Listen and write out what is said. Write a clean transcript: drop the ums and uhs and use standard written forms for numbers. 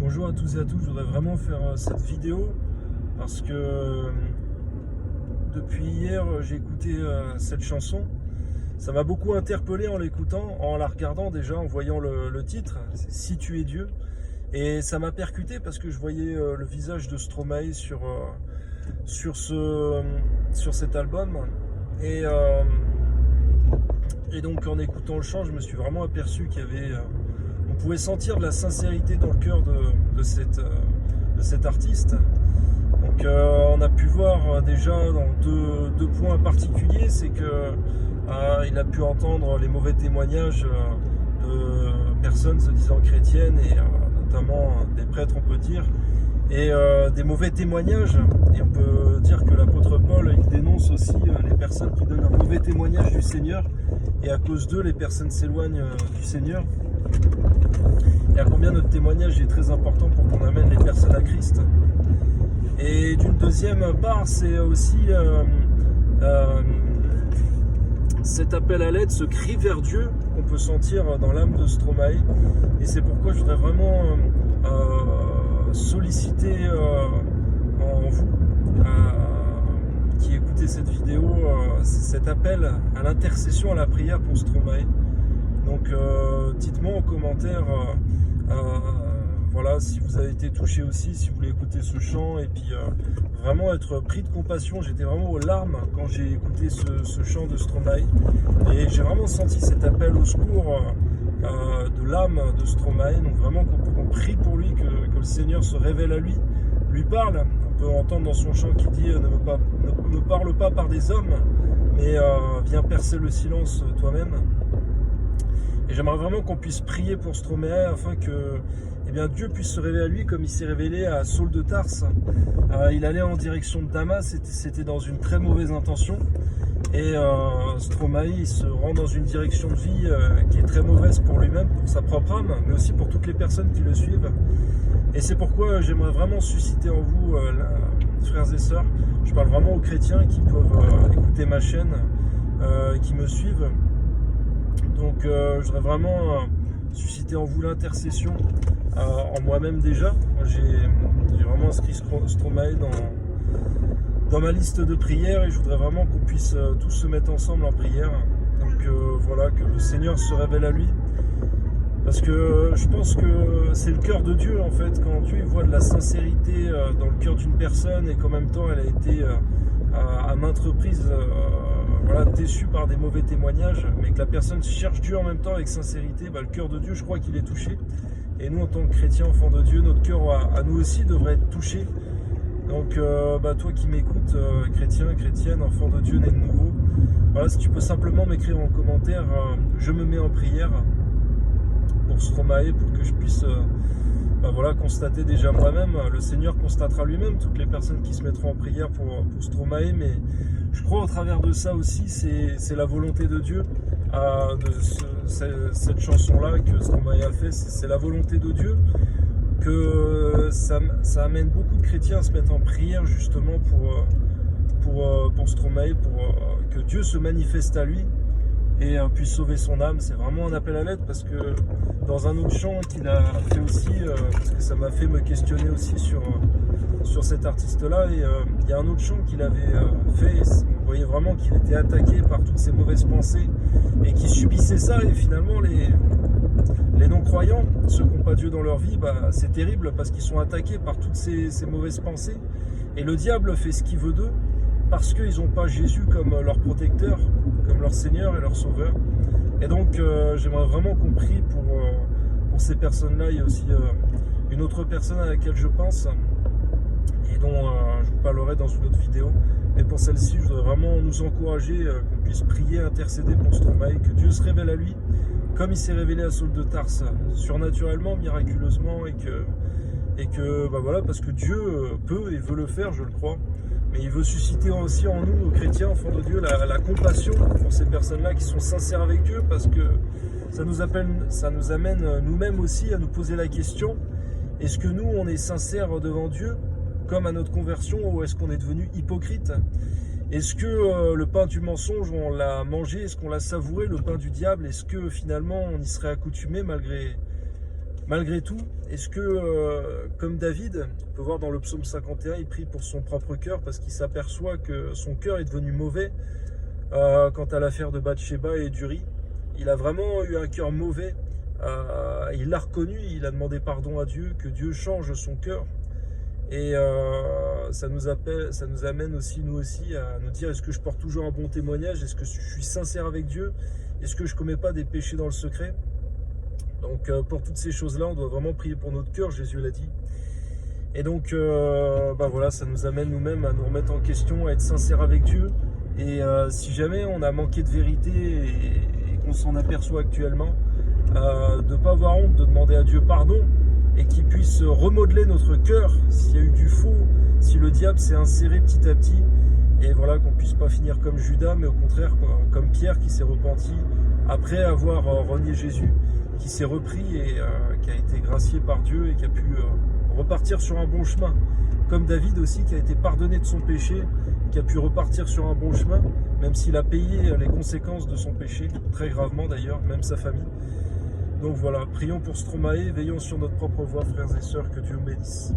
Bonjour à tous et à toutes, je voudrais vraiment faire cette vidéo parce que depuis hier j'ai écouté cette chanson. Ça m'a beaucoup interpellé en l'écoutant, en la regardant déjà, en voyant le titre, c'est Si tu es Dieu. Et ça m'a percuté parce que je voyais le visage de Stromae sur cet album. Et, et donc en écoutant le chant, je me suis vraiment aperçu qu'il y avait... on pouvait sentir de la sincérité dans le cœur de cet artiste. Donc on a pu voir déjà dans deux points particuliers, c'est que il a pu entendre les mauvais témoignages de personnes se disant chrétiennes et notamment des prêtres, on peut dire, et des mauvais témoignages. Et on peut dire que l'apôtre Paul, il dénonce aussi les personnes qui donnent un mauvais témoignage du Seigneur, et à cause d'eux, les personnes s'éloignent du Seigneur. Et à combien notre témoignage est très important pour qu'on amène les personnes à Christ. Et d'une deuxième part, c'est aussi cet appel à l'aide, ce cri vers Dieu qu'on peut sentir dans l'âme de Stromae. Et c'est pourquoi je voudrais vraiment solliciter en vous qui écoutez cette vidéo cet appel à l'intercession, à la prière pour Stromae. Donc dites-moi en commentaire voilà, si vous avez été touché aussi, si vous voulez écouter ce chant, et puis vraiment être pris de compassion. J'étais vraiment aux larmes quand j'ai écouté ce chant de Stromae, et j'ai vraiment senti cet appel au secours de l'âme de Stromae. Donc vraiment qu'on prie pour lui, que le Seigneur se révèle à lui, lui parle. On peut entendre dans son chant qui dit ne me parle pas par des hommes, mais viens percer le silence toi-même. Et j'aimerais vraiment qu'on puisse prier pour Stromae afin que Dieu puisse se révéler à lui comme il s'est révélé à Saul de Tarse. Il allait en direction de Damas, c'était dans une très mauvaise intention. Et Stromae il se rend dans une direction de vie qui est très mauvaise pour lui-même, pour sa propre âme, mais aussi pour toutes les personnes qui le suivent. Et c'est pourquoi j'aimerais vraiment susciter en vous, frères et sœurs, je parle vraiment aux chrétiens qui peuvent écouter ma chaîne, qui me suivent. Donc je voudrais vraiment susciter en vous l'intercession en moi-même déjà. Moi, j'ai vraiment inscrit Stromae dans ma liste de prières, et je voudrais vraiment qu'on puisse tous se mettre ensemble en prière. Donc voilà, que le Seigneur se révèle à lui. Parce que je pense que c'est le cœur de Dieu en fait, quand Dieu voit de la sincérité dans le cœur d'une personne, et qu'en même temps elle a été à maintes reprises voilà, déçue par des mauvais témoignages, mais que la personne cherche Dieu en même temps avec sincérité, le cœur de Dieu, je crois qu'il est touché. Et nous, en tant que chrétiens, enfants de Dieu, notre cœur à nous aussi devrait être touché. Donc toi qui m'écoutes, chrétien, chrétienne, enfant de Dieu, né de nouveau, voilà, si tu peux simplement m'écrire en commentaire, je me mets en prière pour Stromae, pour que je puisse voilà, constater déjà moi-même. Le Seigneur constatera lui-même toutes les personnes qui se mettront en prière pour Stromae, mais je crois au travers de ça aussi, c'est la volonté de Dieu, cette chanson-là que Stromae a fait, c'est la volonté de Dieu, que ça amène beaucoup de chrétiens à se mettre en prière justement pour Stromae, pour que Dieu se manifeste à lui et puisse sauver son âme. C'est vraiment un appel à l'aide, parce que dans un autre chant qu'il a fait aussi, parce que ça m'a fait me questionner aussi sur cet artiste-là, et il y a un autre chant qu'il avait fait, et on voyait vraiment qu'il était attaqué par toutes ces mauvaises pensées, et qu'il subissait ça, et finalement les non-croyants, ceux qui n'ont pas Dieu dans leur vie, c'est terrible, parce qu'ils sont attaqués par toutes ces mauvaises pensées, et le diable fait ce qu'il veut d'eux, parce qu'ils n'ont pas Jésus comme leur protecteur, comme leur Seigneur et leur Sauveur. Et donc j'aimerais vraiment qu'on prie pour ces personnes-là. Il y a aussi une autre personne à laquelle je pense, et dont je vous parlerai dans une autre vidéo. Mais pour celle-ci, je voudrais vraiment nous encourager, qu'on puisse prier, intercéder pour Stromae, que Dieu se révèle à lui, comme il s'est révélé à Saul de Tarse, surnaturellement, miraculeusement, et que voilà, parce que Dieu peut et veut le faire, je le crois. Mais il veut susciter aussi en nous, aux chrétiens, enfants de Dieu, la compassion pour ces personnes-là qui sont sincères avec Dieu, parce que ça nous amène nous-mêmes aussi à nous poser la question, est-ce que nous, on est sincères devant Dieu, comme à notre conversion, ou est-ce qu'on est devenu hypocrite? Est-ce que le pain du mensonge, on l'a mangé? Est-ce qu'on l'a savouré, le pain du diable? Est-ce que finalement, on y serait accoutumé malgré Malgré tout, est-ce que, comme David, on peut voir dans le psaume 51, il prie pour son propre cœur parce qu'il s'aperçoit que son cœur est devenu mauvais quant à l'affaire de Bathsheba et d'Uri. Il a vraiment eu un cœur mauvais. Il l'a reconnu, il a demandé pardon à Dieu, que Dieu change son cœur. Et ça nous amène aussi, nous aussi, à nous dire, est-ce que je porte toujours un bon témoignage? Est-ce que je suis sincère avec Dieu? Est-ce que je ne commets pas des péchés dans le secret? Donc pour toutes ces choses-là, on doit vraiment prier pour notre cœur, Jésus l'a dit. Et donc voilà, ça nous amène nous-mêmes à nous remettre en question, à être sincères avec Dieu. Et si jamais on a manqué de vérité et qu'on s'en aperçoit actuellement, de ne pas avoir honte, de demander à Dieu pardon et qu'il puisse remodeler notre cœur s'il y a eu du faux, si le diable s'est inséré petit à petit. Et voilà, qu'on ne puisse pas finir comme Judas, mais au contraire comme Pierre qui s'est repenti après avoir renié Jésus, qui s'est repris et qui a été gracié par Dieu et qui a pu repartir sur un bon chemin. Comme David aussi, qui a été pardonné de son péché, qui a pu repartir sur un bon chemin, même s'il a payé les conséquences de son péché, très gravement d'ailleurs, même sa famille. Donc voilà, prions pour Stromae, veillons sur notre propre voie, frères et sœurs, que Dieu bénisse.